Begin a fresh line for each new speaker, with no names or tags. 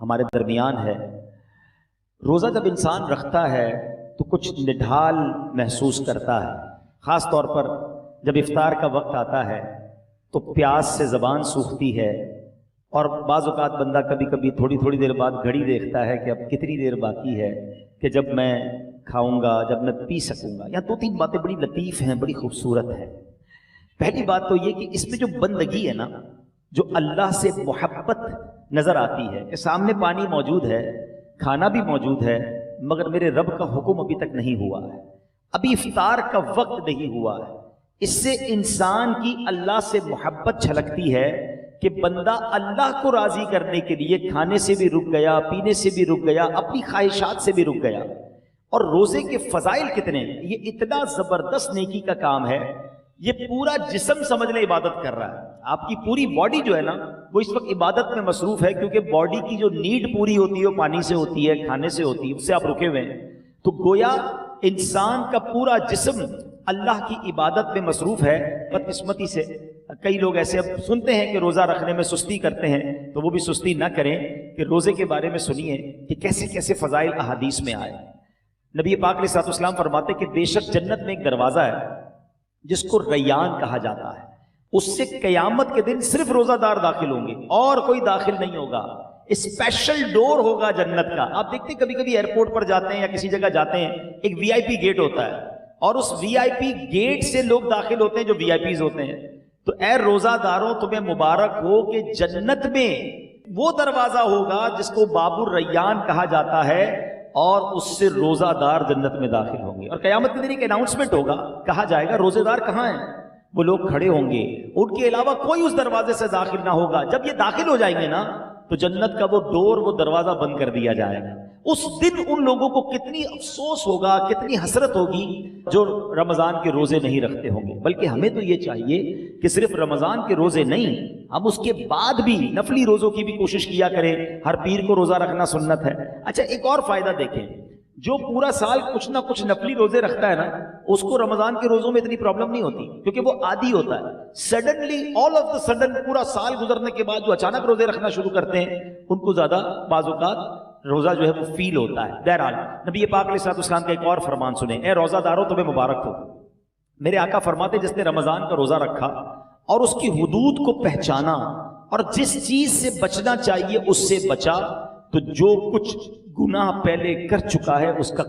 हमारे दरमियान है। रोज़ा जब इंसान रखता है तो कुछ निढाल महसूस करता है, ख़ास तौर पर जब इफ्तार का वक्त आता है तो प्यास से ज़बान सूखती है और बाज़ औक़ात बंदा कभी कभी थोड़ी थोड़ी देर बाद घड़ी देखता है कि अब कितनी देर बाकी है कि जब मैं खाऊंगा, जब मैं पी सकूंगा। यहाँ दो तीन बातें बड़ी लतीफ़ हैं, बड़ी खूबसूरत हैं। पहली बात तो ये कि इसमें जो बंदगी है ना, जो अल्लाह से मोहब्बत नज़र आती है कि सामने पानी मौजूद है, खाना भी मौजूद है, मगर मेरे रब का हुक्म अभी तक नहीं हुआ है, अभी इफ्तार का वक्त नहीं हुआ है। इससे इंसान की अल्लाह से मोहब्बत छलकती है कि बंदा अल्लाह को राजी करने के लिए खाने से भी रुक गया, पीने से भी रुक गया, अपनी ख्वाहिशात से भी रुक गया। और रोजे के फजाइल कितने, ये इतना जबरदस्त नेकी का काम है। ये पूरा जिस्म समझ ले इबादत कर रहा है। आपकी पूरी बॉडी जो है ना, वो इस वक्त इबादत में मसरूफ है, क्योंकि बॉडी की जो नीड पूरी होती है वो पानी से होती है, खाने से होती है, उससे आप रुके हुए हैं। तो गोया इंसान का पूरा जिस्म अल्लाह की इबादत में मसरूफ है। बदकिस्मती से कई लोग ऐसे अब सुनते हैं कि रोज़ा रखने में सुस्ती करते हैं, तो वो भी सुस्ती ना करें कि रोज़े के बारे में सुनिए कि कैसे कैसे फ़ज़ाइल अहादीस में आए। नबी पाक अलैहिस्सलाम फरमाते कि बेशक जन्नत में एक दरवाज़ा है जिसको रैयान कहा जाता है, उससे क़यामत के दिन सिर्फ रोज़ादार दाखिल होंगे और कोई दाखिल नहीं होगा। स्पेशल डोर होगा जन्नत का। आप देखते कभी कभी एयरपोर्ट पर जाते हैं या किसी जगह जाते हैं, एक वीआईपी गेट होता है और उस वीआईपी गेट से लोग दाखिल होते हैं जो वीआईपीज होते हैं। तो ए रोजादारों, तुम्हें मुबारक हो कि जन्नत में वो दरवाजा होगा जिसको बाबुर रैयान कहा जाता है और उससे रोजादार जन्नत में दाखिल होंगे। और क़यामत के दिन एक अनाउंसमेंट होगा, कहा जाएगा रोजेदार कहाँ हैं। वो लोग खड़े होंगे, उनके अलावा कोई उस दरवाजे से दाखिल ना होगा। जब ये दाखिल हो जाएंगे ना, तो जन्नत का वो डोर, वो दरवाजा बंद कर दिया जाएगा। उस दिन उन लोगों को कितनी अफसोस होगा, कितनी हसरत होगी जो रमजान के रोजे नहीं रखते होंगे। बल्कि हमें तो ये चाहिए कि सिर्फ रमजान के रोजे नहीं, हम उसके बाद भी नफली रोजों की भी कोशिश किया करें। हर पीर को रोजा रखना सुन्नत है। अच्छा, एक और फायदा देखें, जो पूरा साल कुछ ना कुछ नफली रोजे रखता है ना, उसको रमजान के रोजों में इतनी प्रॉब्लम नहीं होती, क्योंकि वो आदी होता है। Suddenly, all of the sudden, पूरा साल गुजरने के बाद जो अचानक रोजे रखना शुरू करते हैं, उनको ज्यादा बाज़-औक़ात रोजा जो है वो फील होता है। बहरहाल नबी पाक अलैहिस्सलाम का एक और फरमान सुने, ए रोजादारों तुम्हें मुबारक हो। मेरे आका फरमाते, जिसने रमजान का रोजा रखा और उसकी हुदूद को पहचाना और जिस चीज से बचना चाहिए उससे बचा, तो जो कुछ गुनाह पहले कर चुका है उसका